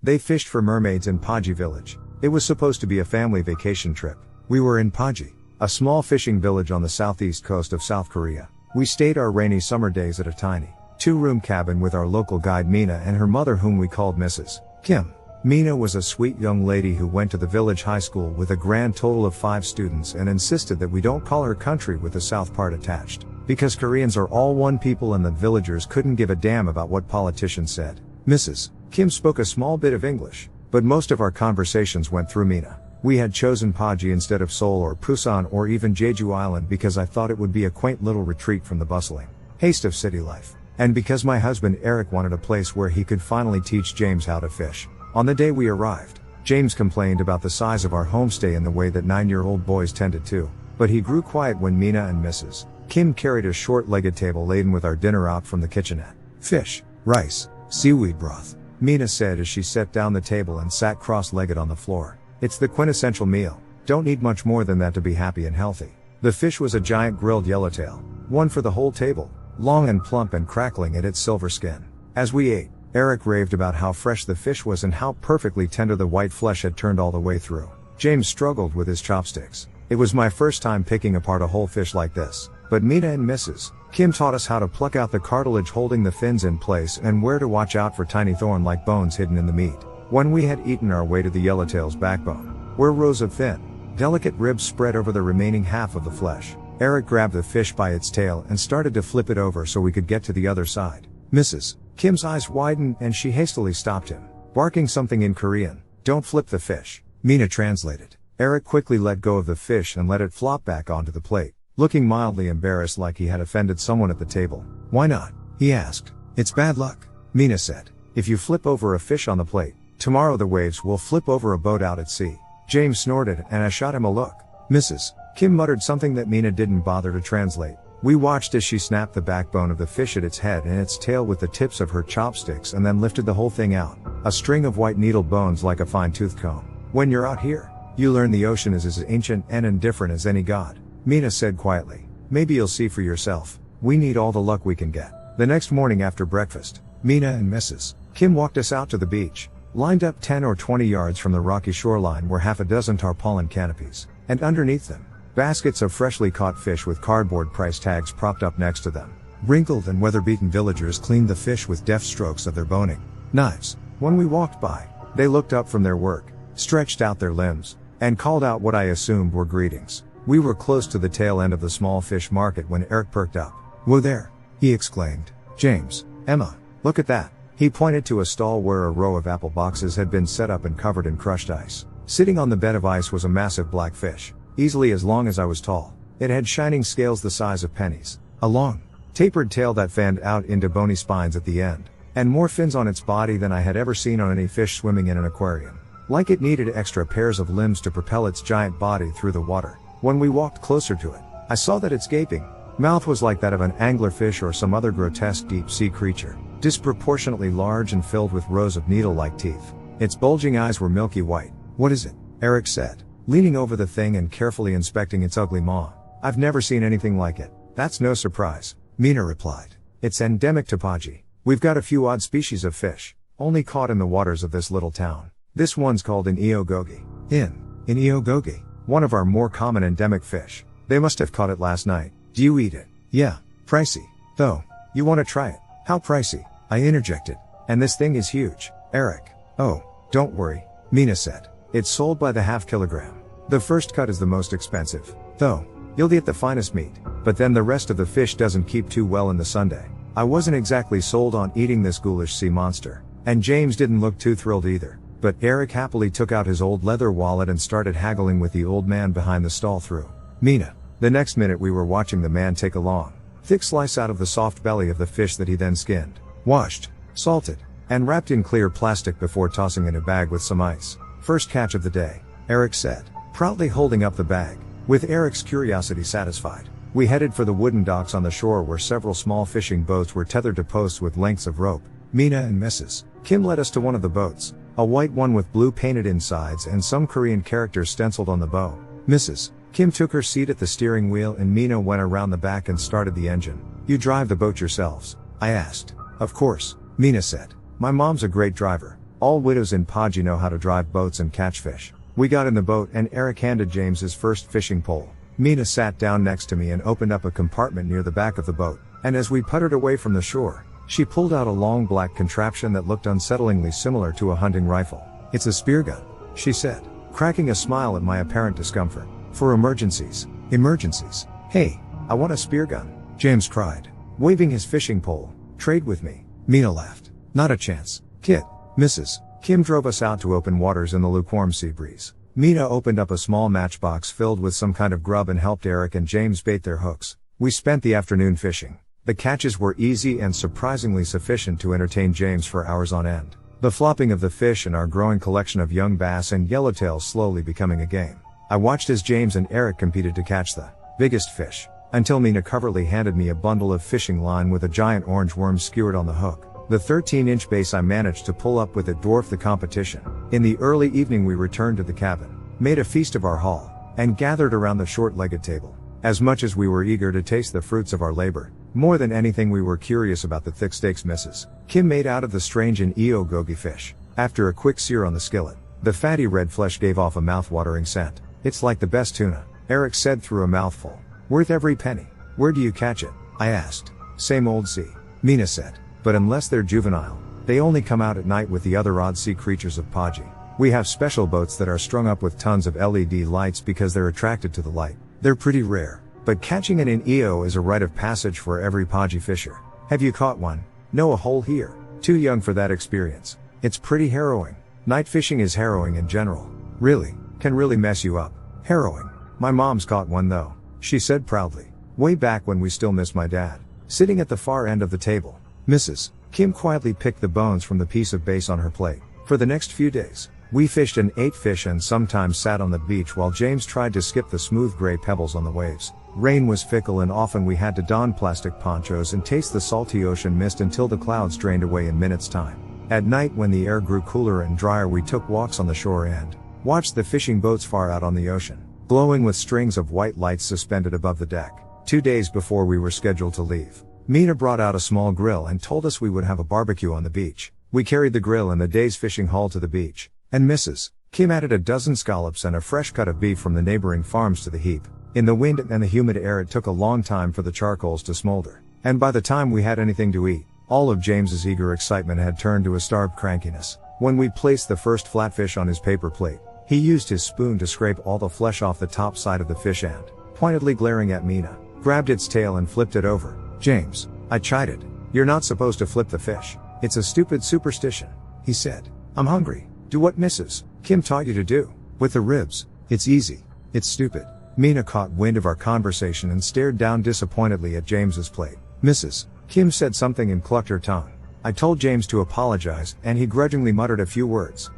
They fished for mermaids in Paji Village. It was supposed to be a family vacation trip. We were in Paji, a small fishing village on the southeast coast of South Korea. We stayed our rainy summer days at a tiny, 2-room cabin with our local guide Mina and her mother, whom we called Mrs. Kim. Mina was a sweet young lady who went to the village high school with a grand total of 5 students and insisted that we don't call her country with the south part attached, because Koreans are all one people and the villagers couldn't give a damn about what politicians said. Mrs. Kim spoke a small bit of English, but most of our conversations went through Mina. We had chosen Paji instead of Seoul or Busan or even Jeju Island because I thought it would be a quaint little retreat from the bustling haste of city life, and because my husband Eric wanted a place where he could finally teach James how to fish. On the day we arrived, James complained about the size of our homestay in the way that 9-year-old boys tended to, but he grew quiet when Mina and Mrs. Kim carried a short-legged table laden with our dinner out from the kitchenette. Fish, rice, seaweed broth, Mina said as she set down the table and sat cross-legged on the floor. It's the quintessential meal. Don't need much more than that to be happy and healthy. The fish was a giant grilled yellowtail, one for the whole table, long and plump and crackling at its silver skin. As we ate, Eric raved about how fresh the fish was and how perfectly tender the white flesh had turned all the way through. James struggled with his chopsticks. It was my first time picking apart a whole fish like this, but Mina and Mrs. Kim taught us how to pluck out the cartilage holding the fins in place and where to watch out for tiny thorn-like bones hidden in the meat. When we had eaten our way to the yellowtail's backbone, where rows of thin, delicate ribs spread over the remaining half of the flesh, Eric grabbed the fish by its tail and started to flip it over so we could get to the other side. Mrs. Kim's eyes widened and she hastily stopped him, barking something in Korean. "Don't flip the fish," Mina translated. Eric quickly let go of the fish and let it flop back onto the plate, looking mildly embarrassed like he had offended someone at the table. "Why not?" he asked. "It's bad luck," Mina said. "If you flip over a fish on the plate, tomorrow the waves will flip over a boat out at sea." James snorted and I shot him a look. Mrs. Kim muttered something that Mina didn't bother to translate. We watched as she snapped the backbone of the fish at its head and its tail with the tips of her chopsticks and then lifted the whole thing out. A string of white needled bones like a fine-toothed comb. "When you're out here, you learn the ocean is as ancient and indifferent as any god," Mina said quietly. "Maybe you'll see for yourself. We need all the luck we can get." The next morning after breakfast, Mina and Mrs. Kim walked us out to the beach. Lined up 10 or 20 yards from the rocky shoreline were half a dozen tarpaulin canopies, and underneath them, baskets of freshly caught fish with cardboard price tags propped up next to them. Wrinkled and weather-beaten villagers cleaned the fish with deft strokes of their boning knives. When we walked by, they looked up from their work, stretched out their limbs, and called out what I assumed were greetings. We were close to the tail end of the small fish market when Eric perked up. "Whoa there!" he exclaimed. "James, Emma, look at that." He pointed to a stall where a row of apple boxes had been set up and covered in crushed ice. Sitting on the bed of ice was a massive black fish, easily as long as I was tall. It had shining scales the size of pennies, a long, tapered tail that fanned out into bony spines at the end, and more fins on its body than I had ever seen on any fish swimming in an aquarium. Like it needed extra pairs of limbs to propel its giant body through the water. When we walked closer to it, I saw that its gaping mouth was like that of an anglerfish or some other grotesque deep-sea creature, disproportionately large and filled with rows of needle-like teeth. Its bulging eyes were milky white. "What is it?" Eric said, leaning over the thing and carefully inspecting its ugly maw. "I've never seen anything like it." "That's no surprise," Mina replied. "It's endemic to Paji. We've got a few odd species of fish, only caught in the waters of this little town. This one's called an iogogi. In iogogi, one of our more common endemic fish. They must have caught it last night." "Do you eat it?" "Yeah. Pricey, though. You want to try it?" "How pricey?" I interjected. "And this thing is huge." Eric. "Oh, don't worry," Mina said. "It's sold by the half kilogram. The first cut is the most expensive, though. You'll get the finest meat, but then the rest of the fish doesn't keep too well in the Sunday." I wasn't exactly sold on eating this ghoulish sea monster, and James didn't look too thrilled either. But Eric happily took out his old leather wallet and started haggling with the old man behind the stall through Mina. The next minute we were watching the man take a long, thick slice out of the soft belly of the fish that he then skinned, washed, salted, and wrapped in clear plastic before tossing in a bag with some ice. "First catch of the day," Eric said, proudly holding up the bag. With Eric's curiosity satisfied, we headed for the wooden docks on the shore where several small fishing boats were tethered to posts with lengths of rope. Mina and Mrs. Kim led us to one of the boats, a white one with blue painted insides and some Korean characters stenciled on the bow. Mrs. Kim took her seat at the steering wheel and Mina went around the back and started the engine. "You drive the boat yourselves?" I asked. "Of course," Mina said. "My mom's a great driver. All widows in Paji know how to drive boats and catch fish. We got in the boat and Eric handed James his first fishing pole. Mina sat down next to me and opened up a compartment near the back of the boat, and as we puttered away from the shore, she pulled out a long black contraption that looked unsettlingly similar to a hunting rifle. "It's a spear gun," she said, cracking a smile at my apparent discomfort. "For emergencies." "Emergencies? Hey, I want a spear gun," James cried, waving his fishing pole. "Trade with me." Mina laughed. "Not a chance, kid." Mrs. Kim drove us out to open waters in the lukewarm sea breeze. Mina opened up a small matchbox filled with some kind of grub and helped Eric and James bait their hooks. We spent the afternoon fishing. The catches were easy and surprisingly sufficient to entertain James for hours on end. The flopping of the fish and our growing collection of young bass and yellowtails slowly becoming a game. I watched as James and Eric competed to catch the biggest fish, until Mina covertly handed me a bundle of fishing line with a giant orange worm skewered on the hook. The 13-inch base I managed to pull up with it dwarfed the competition. In the early evening we returned to the cabin, made a feast of our haul, and gathered around the short-legged table. As much as we were eager to taste the fruits of our labor, more than anything we were curious about the thick steaks Mrs. Kim made out of the strange and eo gogi fish. After a quick sear on the skillet, the fatty red flesh gave off a mouth-watering scent. "It's like the best tuna," Eric said through a mouthful. "Worth every penny." "Where do you catch it?" I asked. "Same old sea," Mina said. "But unless they're juvenile, they only come out at night with the other odd sea creatures of Paji. We have special boats that are strung up with tons of LED lights because they're attracted to the light. They're pretty rare, but catching it in EO is a rite of passage for every Paji fisher." "Have you caught one?" "No, a hole here. Too young for that experience. It's pretty harrowing. Night fishing is harrowing in general. Really, can really mess you up. Harrowing. My mom's caught one though," she said proudly. "Way back when we still missed my dad." Sitting at the far end of the table, Mrs. Kim quietly picked the bones from the piece of base on her plate. For the next few days, we fished and ate fish and sometimes sat on the beach while James tried to skip the smooth gray pebbles on the waves. Rain was fickle and often we had to don plastic ponchos and taste the salty ocean mist until the clouds drained away in minutes' time. At night when the air grew cooler and drier we took walks on the shore and watched the fishing boats far out on the ocean, glowing with strings of white lights suspended above the deck. 2 days before we were scheduled to leave, Mina brought out a small grill and told us we would have a barbecue on the beach. We carried the grill and the day's fishing haul to the beach, and Mrs. Kim added a dozen scallops and a fresh cut of beef from the neighboring farms to the heap. In the wind and the humid air it took a long time for the charcoals to smolder, and by the time we had anything to eat, all of James's eager excitement had turned to a starved crankiness. When we placed the first flatfish on his paper plate, he used his spoon to scrape all the flesh off the top side of the fish and, pointedly glaring at Mina, grabbed its tail and flipped it over. "James," I chided, "you're not supposed to flip the fish. It's a stupid superstition," he said. "I'm hungry." "Do what Mrs. Kim taught you to do. With the ribs. It's easy." "It's stupid." Mina caught wind of our conversation and stared down disappointedly at James's plate. Mrs. Kim said something and clucked her tongue. I told James to apologize, and he grudgingly muttered a few words.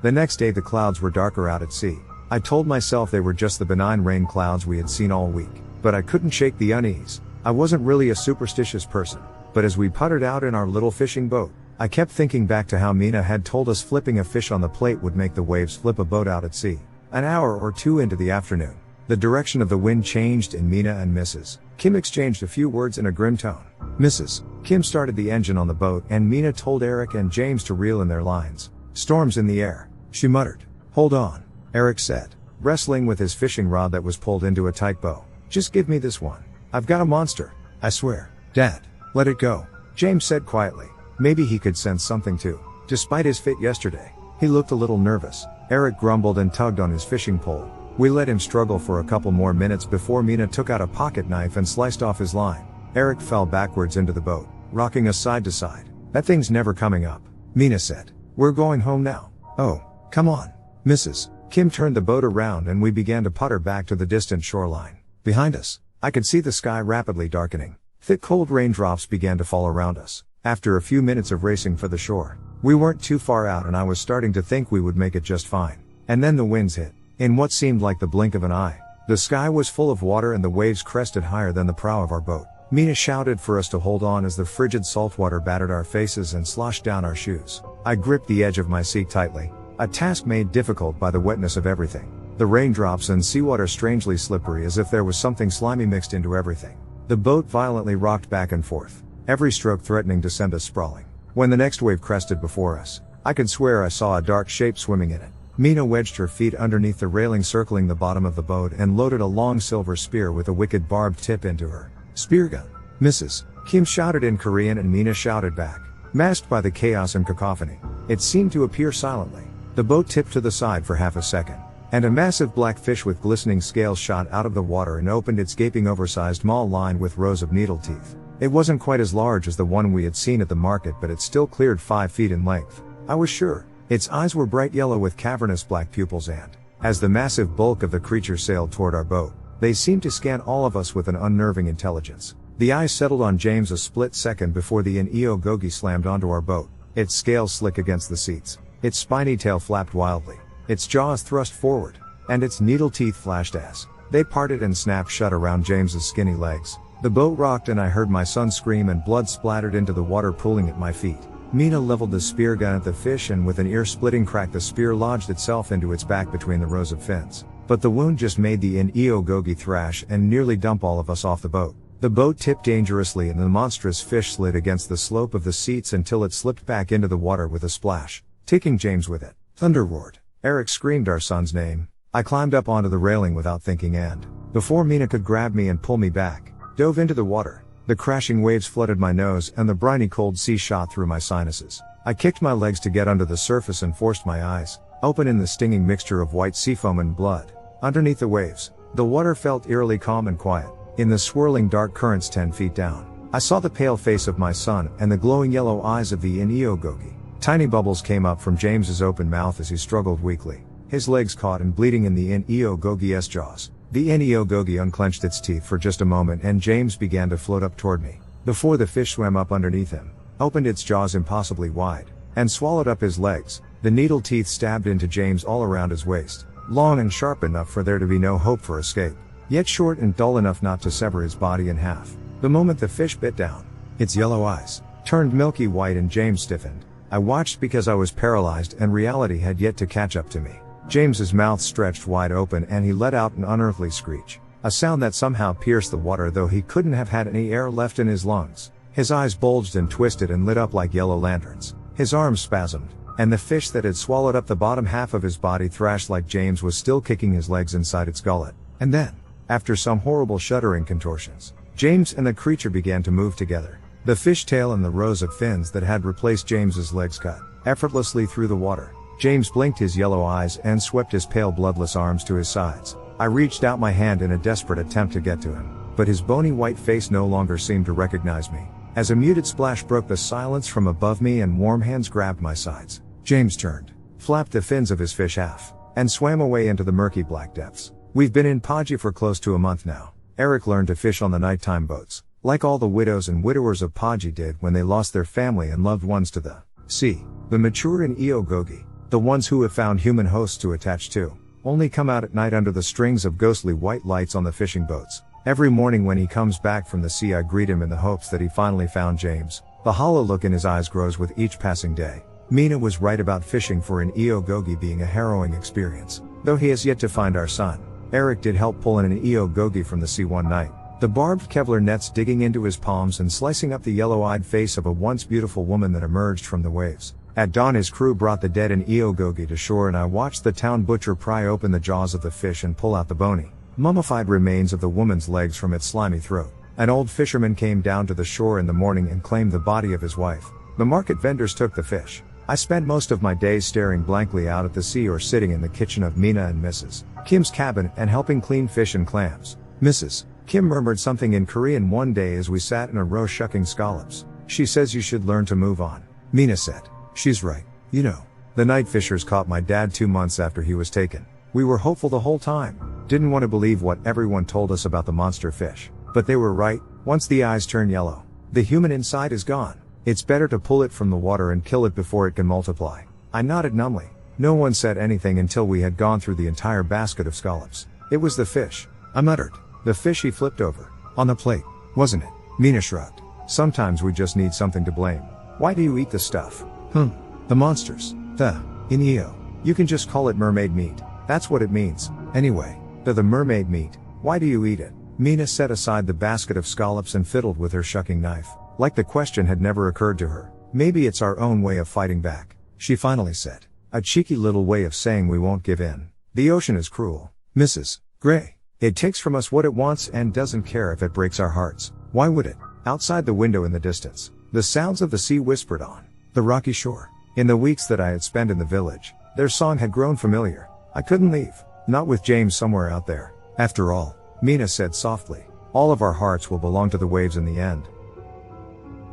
The next day the clouds were darker out at sea. I told myself they were just the benign rain clouds we had seen all week, but I couldn't shake the unease. I wasn't really a superstitious person, but as we puttered out in our little fishing boat, I kept thinking back to how Mina had told us flipping a fish on the plate would make the waves flip a boat out at sea. An hour or two into the afternoon, the direction of the wind changed and Mina and Mrs. Kim exchanged a few words in a grim tone. Mrs. Kim started the engine on the boat and Mina told Eric and James to reel in their lines. "Storm's in the air," she muttered. "Hold on," Eric said, wrestling with his fishing rod that was pulled into a tight bow. "Just give me this one. I've got a monster, I swear." "Dad, let it go," James said quietly. Maybe he could sense something too. Despite his fit yesterday, he looked a little nervous. Eric grumbled and tugged on his fishing pole. We let him struggle for a couple more minutes before Mina took out a pocket knife and sliced off his line. Eric fell backwards into the boat, rocking us side to side. "That thing's never coming up," Mina said. "We're going home now." "Oh, come on." Mrs. Kim turned the boat around and we began to putter back to the distant shoreline. Behind us, I could see the sky rapidly darkening. Thick cold raindrops began to fall around us. After a few minutes of racing for the shore, we weren't too far out and I was starting to think we would make it just fine. And then the winds hit. In what seemed like the blink of an eye, the sky was full of water and the waves crested higher than the prow of our boat. Mina shouted for us to hold on as the frigid saltwater battered our faces and sloshed down our shoes. I gripped the edge of my seat tightly, a task made difficult by the wetness of everything. The raindrops and seawater strangely slippery as if there was something slimy mixed into everything. The boat violently rocked back and forth, every stroke threatening to send us sprawling. When the next wave crested before us, I could swear I saw a dark shape swimming in it. Mina wedged her feet underneath the railing circling the bottom of the boat and loaded a long silver spear with a wicked barbed tip into her spear gun. Mrs. Kim shouted in Korean and Mina shouted back, masked by the chaos and cacophony. It seemed to appear silently. The boat tipped to the side for half a second, and a massive black fish with glistening scales shot out of the water and opened its gaping oversized maw lined with rows of needle teeth. It wasn't quite as large as the one we had seen at the market, but it still cleared 5 feet in length. I was sure. Its eyes were bright yellow with cavernous black pupils and, as the massive bulk of the creature sailed toward our boat, they seemed to scan all of us with an unnerving intelligence. The eyes settled on James a split second before the Neo Gogi slammed onto our boat, its scales slick against the seats, its spiny tail flapped wildly, its jaws thrust forward, and its needle teeth flashed as they parted and snapped shut around James's skinny legs. The boat rocked and I heard my son scream and blood splattered into the water pooling at my feet. Mina leveled the spear gun at the fish and with an ear-splitting crack the spear lodged itself into its back between the rows of fins. But the wound just made the Neo Gogi thrash and nearly dump all of us off the boat. The boat tipped dangerously and the monstrous fish slid against the slope of the seats until it slipped back into the water with a splash, taking James with it. Thunder roared. Eric screamed our son's name. I climbed up onto the railing without thinking and, before Mina could grab me and pull me back, dove into the water. The crashing waves flooded my nose and the briny cold sea shot through my sinuses. I kicked my legs to get under the surface and forced my eyes open in the stinging mixture of white seafoam and blood. Underneath the waves, the water felt eerily calm and quiet. In the swirling dark currents 10 feet down, I saw the pale face of my son and the glowing yellow eyes of the Neo Gogi. Tiny bubbles came up from James's open mouth as he struggled weakly, his legs caught and bleeding in the Neo Gogi's jaws. The Neo Gogi unclenched its teeth for just a moment and James began to float up toward me, before the fish swam up underneath him, opened its jaws impossibly wide, and swallowed up his legs. The needle teeth stabbed into James all around his waist, long and sharp enough for there to be no hope for escape, yet short and dull enough not to sever his body in half. The moment the fish bit down, its yellow eyes turned milky white and James stiffened. I watched because I was paralyzed and reality had yet to catch up to me. James's mouth stretched wide open and he let out an unearthly screech, a sound that somehow pierced the water though he couldn't have had any air left in his lungs. His eyes bulged and twisted and lit up like yellow lanterns. His arms spasmed, and the fish that had swallowed up the bottom half of his body thrashed like James was still kicking his legs inside its gullet. And then, after some horrible shuddering contortions, James and the creature began to move together. The fish tail and the rows of fins that had replaced James's legs cut effortlessly through the water. James blinked his yellow eyes and swept his pale bloodless arms to his sides. I reached out my hand in a desperate attempt to get to him, but his bony white face no longer seemed to recognize me. As a muted splash broke the silence from above me and warm hands grabbed my sides, James turned, flapped the fins of his fish half, and swam away into the murky black depths. We've been in Paji for close to a month now. Eric learned to fish on the nighttime boats, like all the widows and widowers of Paji did when they lost their family and loved ones to the sea. The mature Neo Gogi, the ones who have found human hosts to attach to, only come out at night under the strings of ghostly white lights on the fishing boats. Every morning when he comes back from the sea I greet him in the hopes that he finally found James. The hollow look in his eyes grows with each passing day. Mina was right about fishing for an Neo Gogi being a harrowing experience. Though he has yet to find our son, Eric did help pull in an Neo Gogi from the sea one night, the barbed Kevlar nets digging into his palms and slicing up the yellow-eyed face of a once beautiful woman that emerged from the waves. At dawn his crew brought the dead Neo Gogi to shore and I watched the town butcher pry open the jaws of the fish and pull out the bony, mummified remains of the woman's legs from its slimy throat. An old fisherman came down to the shore in the morning and claimed the body of his wife. The market vendors took the fish. I spent most of my days staring blankly out at the sea or sitting in the kitchen of Mina and Mrs. Kim's cabin and helping clean fish and clams. Mrs. Kim murmured something in Korean one day as we sat in a row shucking scallops. She says you should learn to move on. Mina said, she's right. You know, the night fishers caught my dad 2 months after he was taken. We were hopeful the whole time. Didn't want to believe what everyone told us about the monster fish. But they were right. Once the eyes turn yellow, the human inside is gone. It's better to pull it from the water and kill it before it can multiply. I nodded numbly. No one said anything until we had gone through the entire basket of scallops. It was the fish, I muttered. The fish he flipped over. On the plate, wasn't it? Mina shrugged. Sometimes we just need something to blame. Why do you eat the stuff? The monsters. The Neo. You can just call it mermaid meat. That's what it means. Anyway, the mermaid meat. Why do you eat it? Mina set aside the basket of scallops and fiddled with her shucking knife, like the question had never occurred to her. Maybe it's our own way of fighting back. she finally said. A cheeky little way of saying we won't give in. The ocean is cruel, Mrs. Gray. It takes from us what it wants and doesn't care if it breaks our hearts. Why would it? Outside the window in the distance, the sounds of the sea whispered on the rocky shore. In the weeks that I had spent in the village, their song had grown familiar. I couldn't leave. Not with James somewhere out there. After all, Mina said softly, all of our hearts will belong to the waves in the end.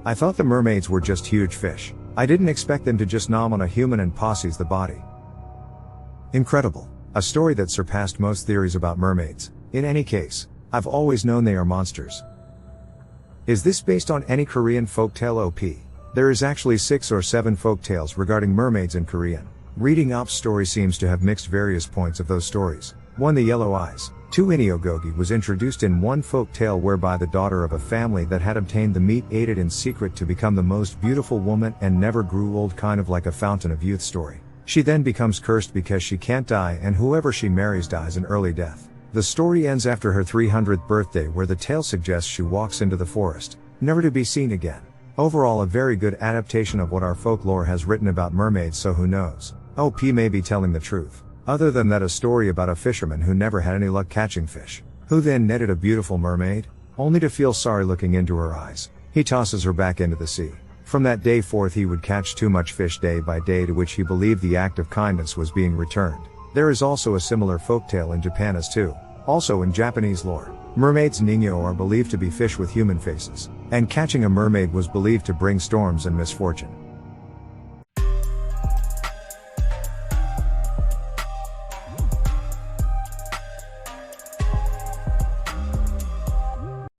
I thought the mermaids were just huge fish. I didn't expect them to just nom on a human and posses the body. Incredible. A story that surpassed most theories about mermaids. In any case, I've always known they are monsters. Is this based on any Korean folktale OP? There is actually 6 or 7 folktales regarding mermaids in Korean. Reading Op's story seems to have mixed various points of those stories. 1. The Yellow Eyes. 2. Iniogogi was introduced in one folktale whereby the daughter of a family that had obtained the meat ate it in secret to become the most beautiful woman and never grew old, kind of like a fountain of youth story. She then becomes cursed because she can't die and whoever she marries dies an early death. The story ends after her 300th birthday where the tale suggests she walks into the forest, never to be seen again. Overall a very good adaptation of what our folklore has written about mermaids, so who knows? OP may be telling the truth. Other than that, a story about a fisherman who never had any luck catching fish, who then netted a beautiful mermaid, only to feel sorry looking into her eyes. He tosses her back into the sea. From that day forth he would catch too much fish day by day, to which he believed the act of kindness was being returned. There is also a similar folktale in Japan as too. Also in Japanese lore, mermaids Ningyo are believed to be fish with human faces, and catching a mermaid was believed to bring storms and misfortune.